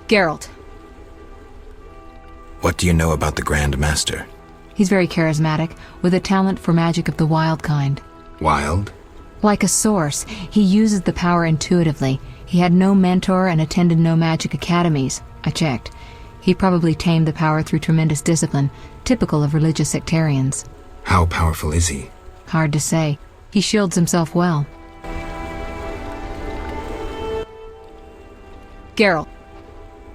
Geralt. What do you know about the Grand Master? He's very charismatic, with a talent for magic of the wild kind. Wild? Like a source, he uses the power intuitively. He had no mentor and attended no magic academies. I checked. He probably tamed the power through tremendous discipline, typical of religious sectarians. How powerful is he? Hard to say. He shields himself well. Geralt.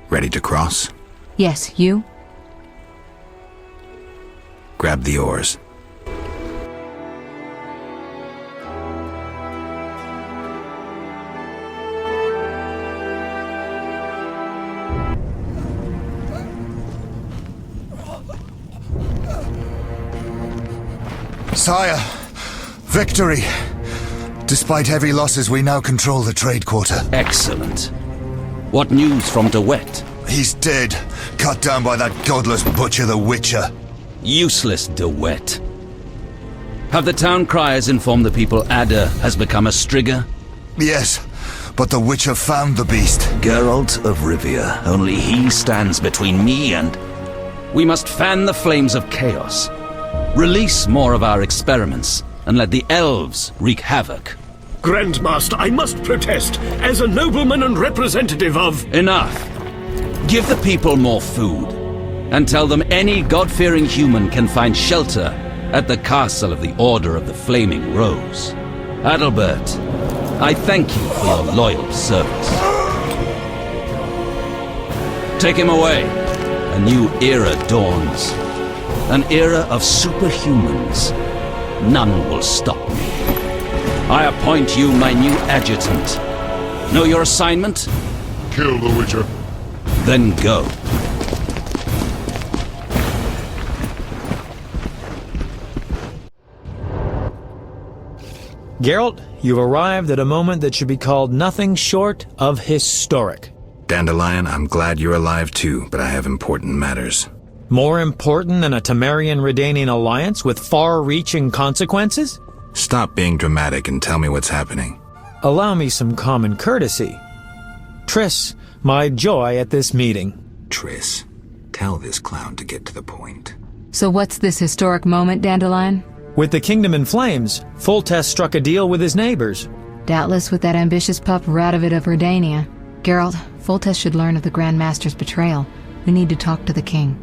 Ready to cross? Yes, you? Grab the oars. Sire, victory! Despite heavy losses, we now control the trade quarter. Excellent. What news from De Wet? He's dead, cut down by that godless butcher, the Witcher. Useless De Wet. Have the town criers informed the people Ada has become a Strigger? Yes, but the Witcher found the beast. Geralt of Rivia. Only he stands between me and... We must fan the flames of chaos. Release more of our experiments, and let the elves wreak havoc. Grandmaster, I must protest, as a nobleman and representative of... Enough. Give the people more food, and tell them any God-fearing human can find shelter at the castle of the Order of the Flaming Rose. Adalbert, I thank you for your loyal service. Take him away. A new era dawns. An era of superhumans. None will stop me. I appoint you my new adjutant. Know your assignment? Kill the Witcher. Then go. Geralt, you've arrived at a moment that should be called nothing short of historic. Dandelion, I'm glad you're alive too, but I have important matters. More important than a Temerian-Redanian alliance with far-reaching consequences? Stop being dramatic and tell me what's happening. Allow me some common courtesy. Triss, my joy at this meeting. Triss, tell this clown to get to the point. So what's this historic moment, Dandelion? With the kingdom in flames, Foltest struck a deal with his neighbors. Doubtless with that ambitious pup Radovid of Redania. Geralt, Foltest should learn of the Grand Master's betrayal. We need to talk to the king.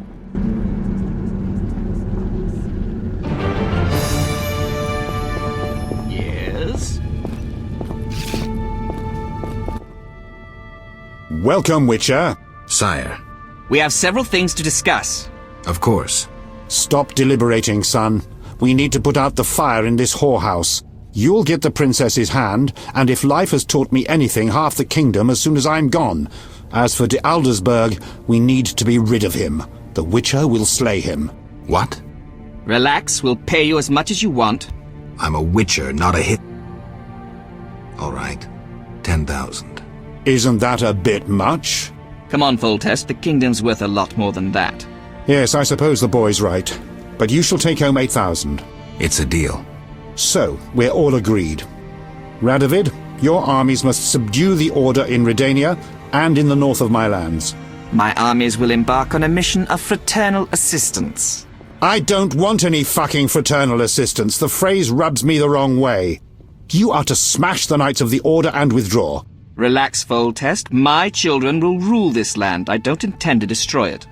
Yes? Welcome, Witcher. Sire. We have several things to discuss. Of course. Stop deliberating, son. We need to put out the fire in this whorehouse. You'll get the princess's hand, and if life has taught me anything, half the kingdom as soon as I'm gone. As for de Aldersberg, we need to be rid of him. The Witcher will slay him. What? Relax, we'll pay you as much as you want. I'm a Witcher, not a hit. All right. 10,000. Isn't that a bit much? Come on, Foltest, the kingdom's worth a lot more than that. Yes, I suppose the boy's right. But you shall take home 8,000. It's a deal. So, we're all agreed. Radovid, your armies must subdue the Order in Redania and in the north of my lands. My armies will embark on a mission of fraternal assistance. I don't want any fucking fraternal assistance. The phrase rubs me the wrong way. You are to smash the Knights of the Order and withdraw. Relax, Foltest. My children will rule this land. I don't intend to destroy it.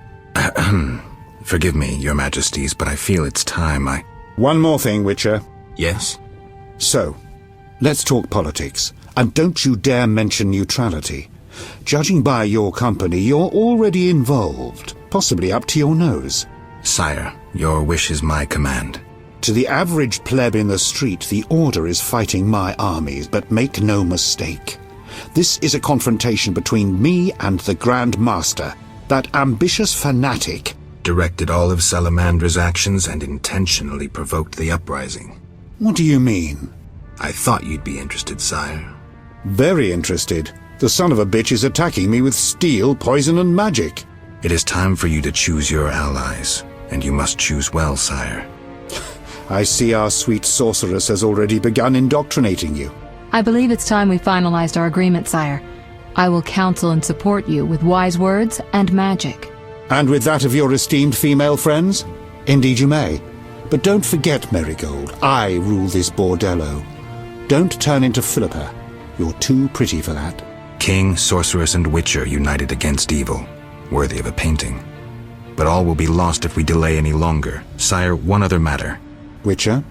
Forgive me, your majesties, but I feel it's time One more thing, Witcher. Yes? So, let's talk politics. And don't you dare mention neutrality. Judging by your company, you're already involved, possibly up to your nose. Sire, your wish is my command. To the average pleb in the street, the Order is fighting my armies, but make no mistake. This is a confrontation between me and the Grand Master, that ambitious fanatic. Directed all of Salamandra's actions and intentionally provoked the uprising. What do you mean? I thought you'd be interested, sire. Very interested. The son of a bitch is attacking me with steel, poison, and magic. It is time for you to choose your allies, and you must choose well, sire. I see our sweet sorceress has already begun indoctrinating you. I believe it's time we finalized our agreement, sire. I will counsel and support you with wise words and magic. And with that of your esteemed female friends? Indeed you may. But don't forget, Marigold, I rule this bordello. Don't turn into Philippa. You're too pretty for that. King, sorceress, and witcher united against evil. Worthy of a painting. But all will be lost if we delay any longer. Sire, one other matter. Witcher?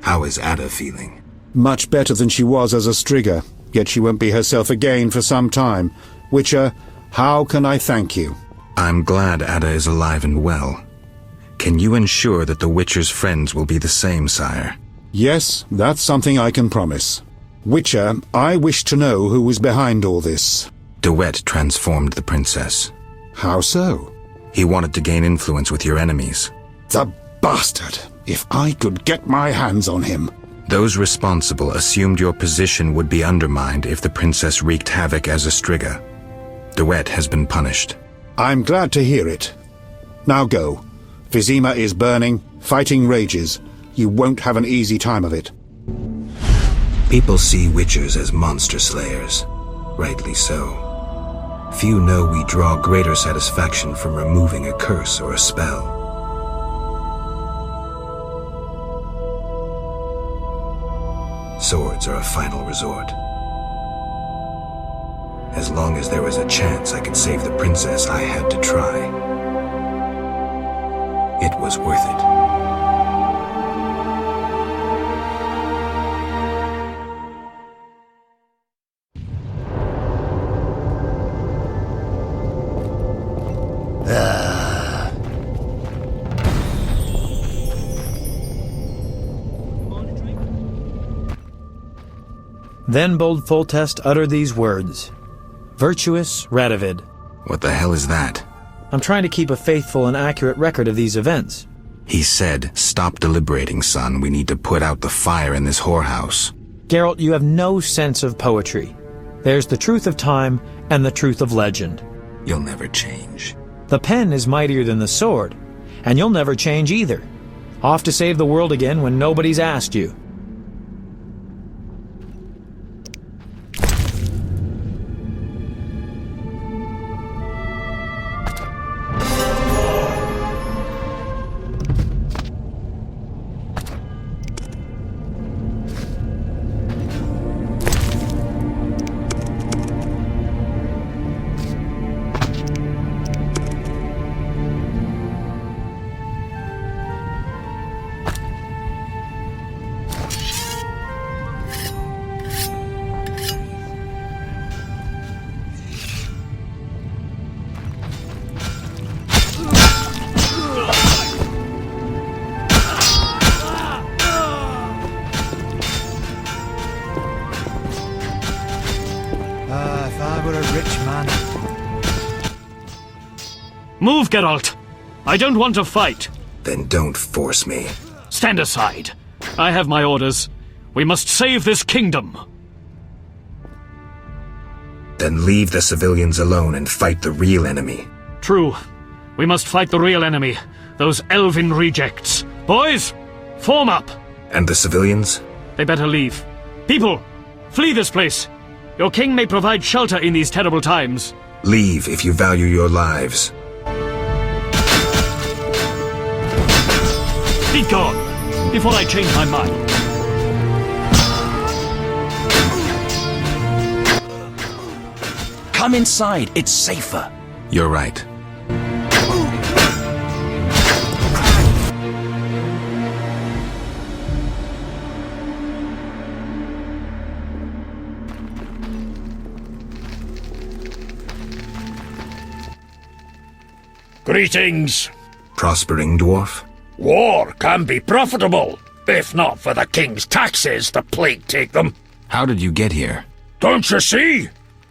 How is Ada feeling? Much better than she was as a Strigger, yet she won't be herself again for some time. Witcher, how can I thank you? I'm glad Ada is alive and well. Can you ensure that the Witcher's friends will be the same, sire? Yes, that's something I can promise. Witcher, I wish to know who was behind all this. De Wet transformed the princess. How so? He wanted to gain influence with your enemies. The bastard! If I could get my hands on him. Those responsible assumed your position would be undermined if the princess wreaked havoc as a Strigger. De Wet has been punished. I'm glad to hear it. Now go. Vizima is burning, fighting rages. You won't have an easy time of it. People see witchers as monster slayers. Rightly so. Few know we draw greater satisfaction from removing a curse or a spell. Swords are a final resort. As long as there was a chance I could save the princess, I had to try. It was worth it. Then bold Foltest uttered these words. Virtuous Radovid. What the hell is that? I'm trying to keep a faithful and accurate record of these events. He said, "Stop deliberating, son. We need to put out the fire in this whorehouse." Geralt, you have no sense of poetry. There's the truth of time and the truth of legend. You'll never change. The pen is mightier than the sword, and you'll never change either. Off to save the world again when nobody's asked you. Move, Geralt! I don't want to fight. Then don't force me. Stand aside. I have my orders. We must save this kingdom. Then leave the civilians alone and fight the real enemy. True. We must fight the real enemy. Those elven rejects. Boys, form up. And the civilians? They better leave. People, flee this place. Your king may provide shelter in these terrible times. Leave if you value your lives. Be gone, before I change my mind. Come inside, it's safer. You're right. Greetings. Prospering dwarf? War can be profitable, if not for the king's taxes, the plague take them. How did you get here? Don't you see?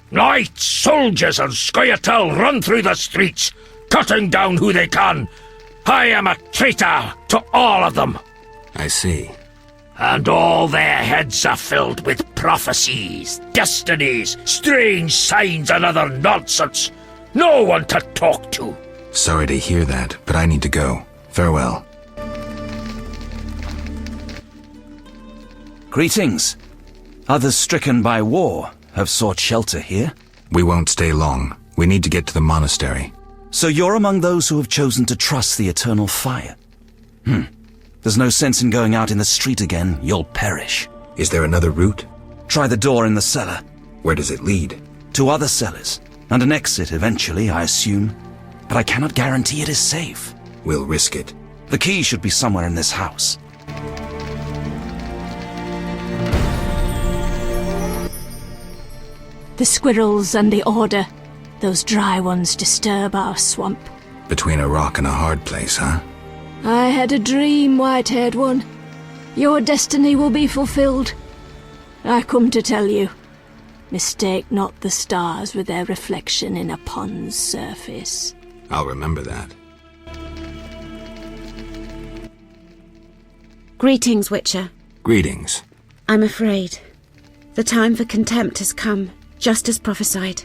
Knights, soldiers, and Scoia'tael run through the streets, cutting down who they can. I am a traitor to all of them. I see. And all their heads are filled with prophecies, destinies, strange signs, and other nonsense. No one to talk to. Sorry to hear that, but I need to go. Farewell. Greetings. Others stricken by war have sought shelter here. We won't stay long. We need to get to the monastery. So you're among those who have chosen to trust the eternal fire? There's no sense in going out in the street again. You'll perish. Is there another route? Try the door in the cellar. Where does it lead? To other cellars, and an exit eventually, I assume. But I cannot guarantee it is safe. We'll risk it. The key should be somewhere in this house. The squirrels and the order. Those dry ones disturb our swamp. Between a rock and a hard place, huh? I had a dream, white-haired one. Your destiny will be fulfilled. I come to tell you. Mistake not the stars with their reflection in a pond's surface. I'll remember that. Greetings, Witcher. Greetings. I'm afraid. The time for contempt has come, just as prophesied.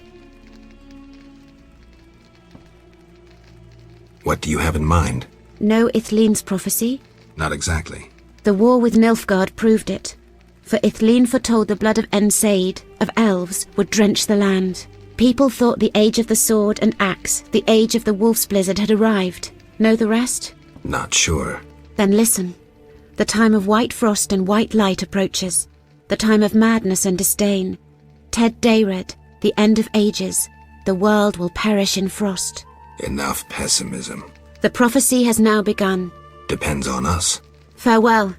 What do you have in mind? Know Ithlinne's prophecy? Not exactly. The war with Nilfgaard proved it. For Ithlinne foretold the blood of Ensaid, of elves, would drench the land. People thought the age of the sword and axe, the age of the wolf's blizzard had arrived. Know the rest? Not sure. Then listen. The time of white frost and white light approaches. The time of madness and disdain. Ted Dayred, the end of ages. The world will perish in frost. Enough pessimism. The prophecy has now begun. Depends on us. Farewell.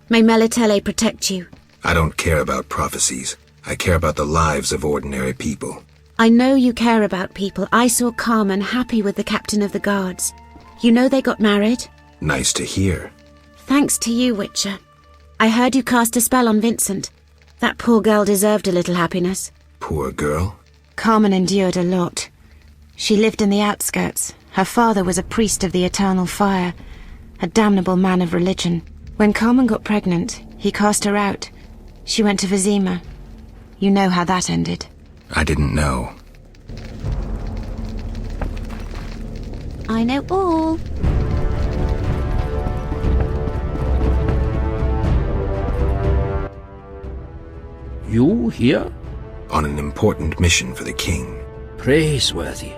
May Melitele protect you. I don't care about prophecies. I care about the lives of ordinary people. I know you care about people. I saw Carmen happy with the captain of the guards. You know they got married? Nice to hear. Thanks to you, Witcher. I heard you cast a spell on Vincent. That poor girl deserved a little happiness. Poor girl? Carmen endured a lot. She lived in the outskirts. Her father was a priest of the eternal fire, a damnable man of religion. When Carmen got pregnant, he cast her out. She went to Vizima. You know how that ended. I didn't know. I know all. You here? On an important mission for the king. Praiseworthy.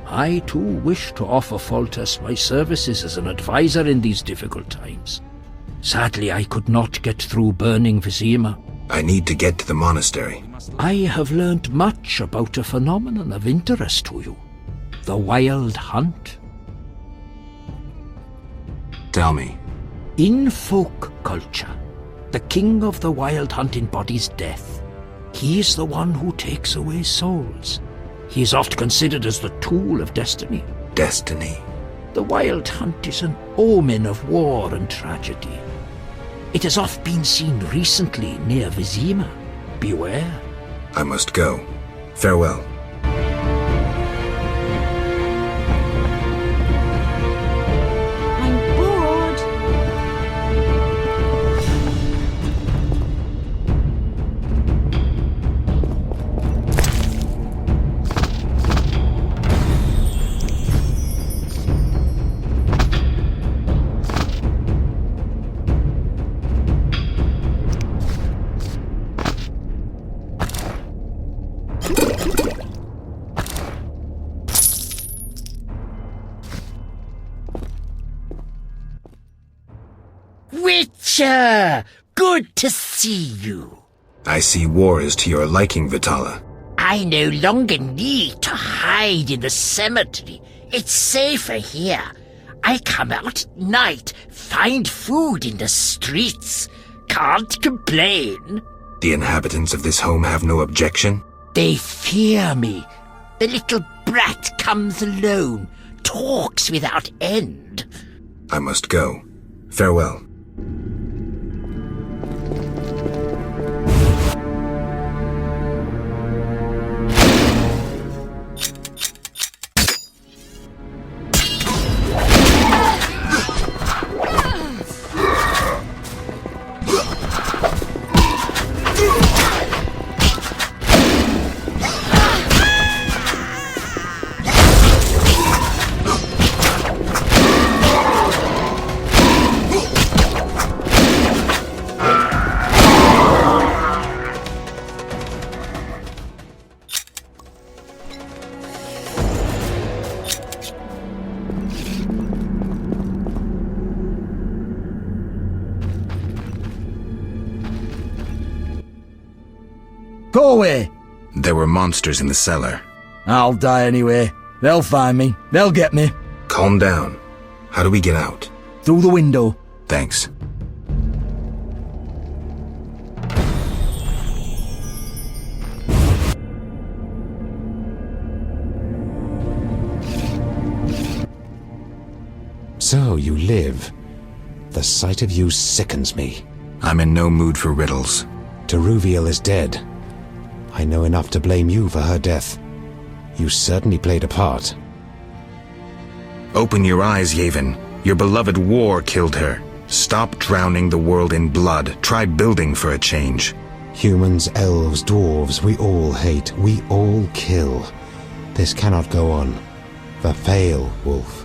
I too wish to offer Foltest my services as an advisor in these difficult times. Sadly, I could not get through burning Vizima. I need to get to the monastery. I have learned much about a phenomenon of interest to you. The Wild Hunt. Tell me. In folk culture, the king of the Wild Hunt embodies death. He is the one who takes away souls. He is oft considered as the tool of destiny. Destiny? The Wild Hunt is an omen of war and tragedy. It has oft been seen recently near Vizima. Beware. I must go. Farewell. I'm bored. Witcher! Good to see you. I see war is to your liking, Vitala. I no longer need to hide in the cemetery. It's safer here. I come out at night, find food in the streets. Can't complain. The inhabitants of this home have no objection? They fear me. The little brat comes alone, talks without end. I must go. Farewell. Go away! There were monsters in the cellar. I'll die anyway. They'll find me. They'll get me. Calm down. How do we get out? Through the window. Thanks. So you live. The sight of you sickens me. I'm in no mood for riddles. Teruviel is dead. I know enough to blame you for her death. You certainly played a part. Open your eyes, Yavin. Your beloved war killed her. Stop drowning the world in blood. Try building for a change. Humans, elves, dwarves, we all hate. We all kill. This cannot go on. Verfail, Wolf.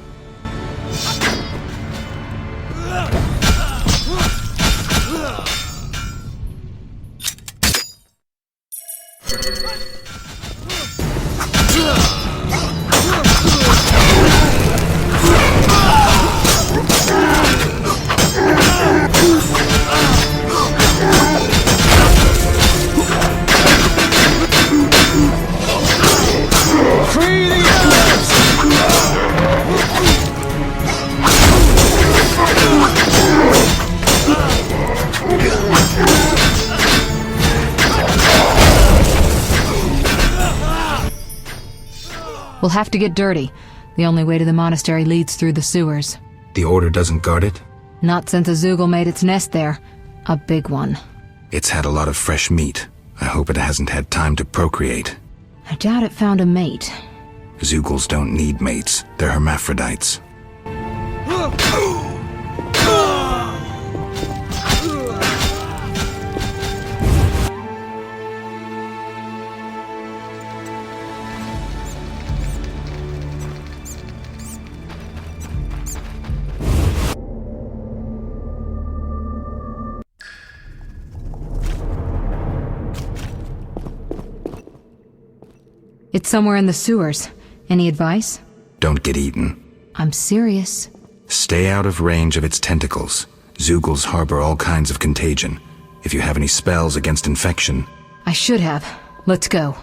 We'll have to get dirty. The only way to the monastery leads through the sewers. The Order doesn't guard it? Not since a Zeugl made its nest there. A big one. It's had a lot of fresh meat. I hope it hasn't had time to procreate. I doubt it found a mate. Zeugls don't need mates. They're hermaphrodites. It's somewhere in the sewers. Any advice? Don't get eaten. I'm serious. Stay out of range of its tentacles. Zeugls harbor all kinds of contagion. If you have any spells against infection... I should have. Let's go.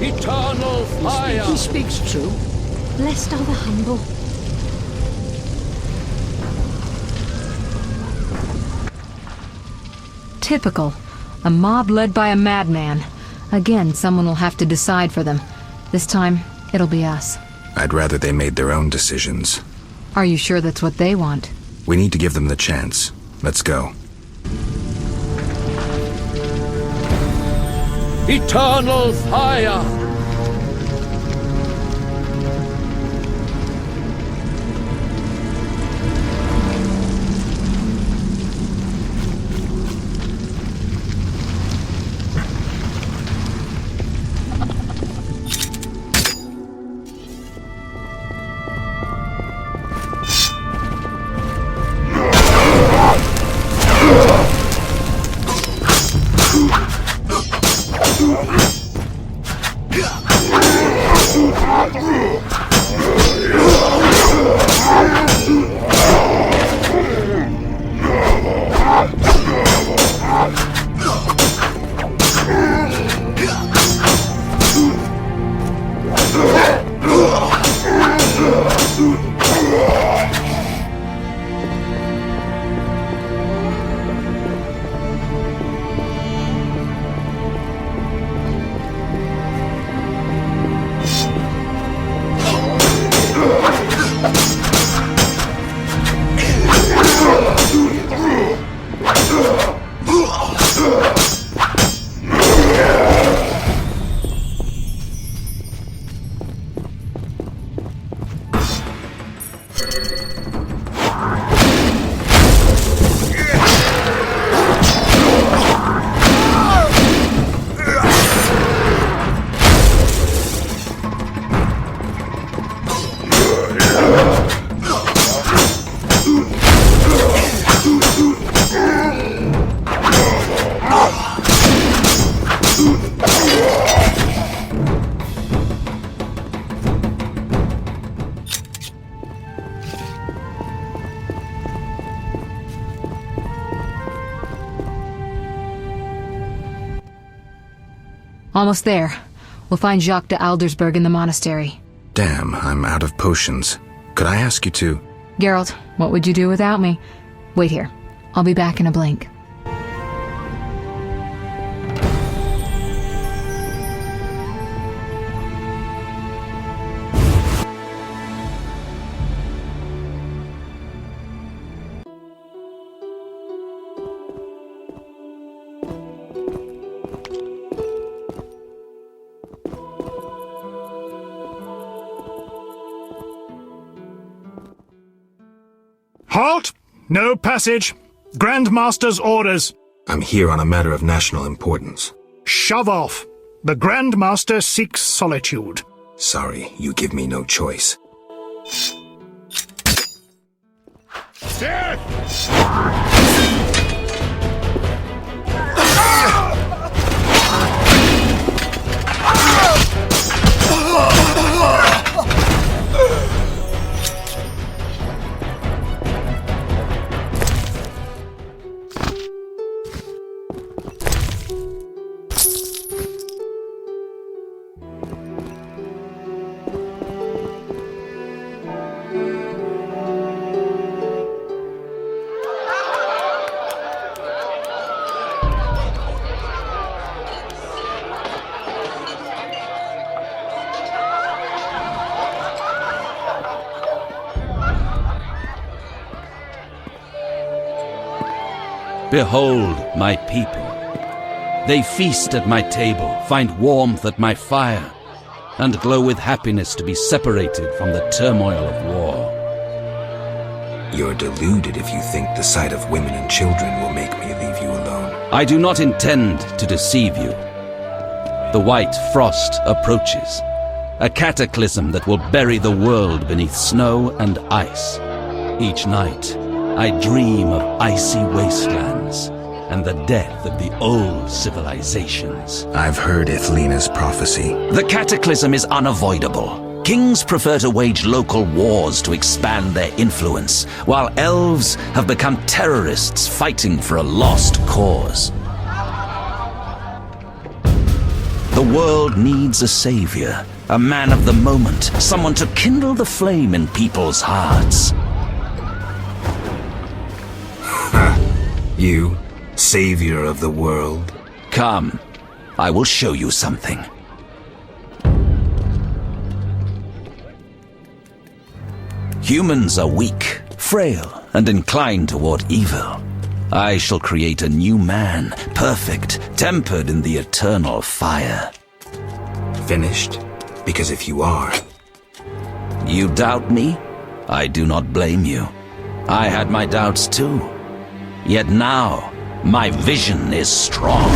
Eternal fire! He speaks true. Blessed are the humble. Typical. A mob led by a madman. Again, someone will have to decide for them. This time, it'll be us. I'd rather they made their own decisions. Are you sure that's what they want? We need to give them the chance. Let's go. Eternal fire! Almost there. We'll find Jacques de Aldersberg in the monastery. Damn, I'm out of potions. Could I ask you to... Geralt, what would you do without me? Wait here. I'll be back in a blink. Halt! No passage. Grandmaster's orders. I'm here on a matter of national importance. Shove off. The Grandmaster seeks solitude. Sorry, you give me no choice. Behold my people. They feast at my table, find warmth at my fire. and glow with happiness to be separated from the turmoil of war. You're deluded if you think the sight of women and children will make me leave you alone. I do not intend to deceive you. The white frost approaches, a cataclysm that will bury the world beneath snow and ice. Each night, I dream of icy wastelands and the death of the old civilizations. I've heard Ithlena's prophecy. The cataclysm is unavoidable. Kings prefer to wage local wars to expand their influence, while elves have become terrorists fighting for a lost cause. The world needs a savior, a man of the moment, someone to kindle the flame in people's hearts. You, savior of the world? Come, I will show you something. Humans are weak, frail, and inclined toward evil. I shall create a new man, perfect, tempered in the eternal fire. Finished? Because if you are... You doubt me? I do not blame you. I had my doubts too. Yet now, my vision is strong.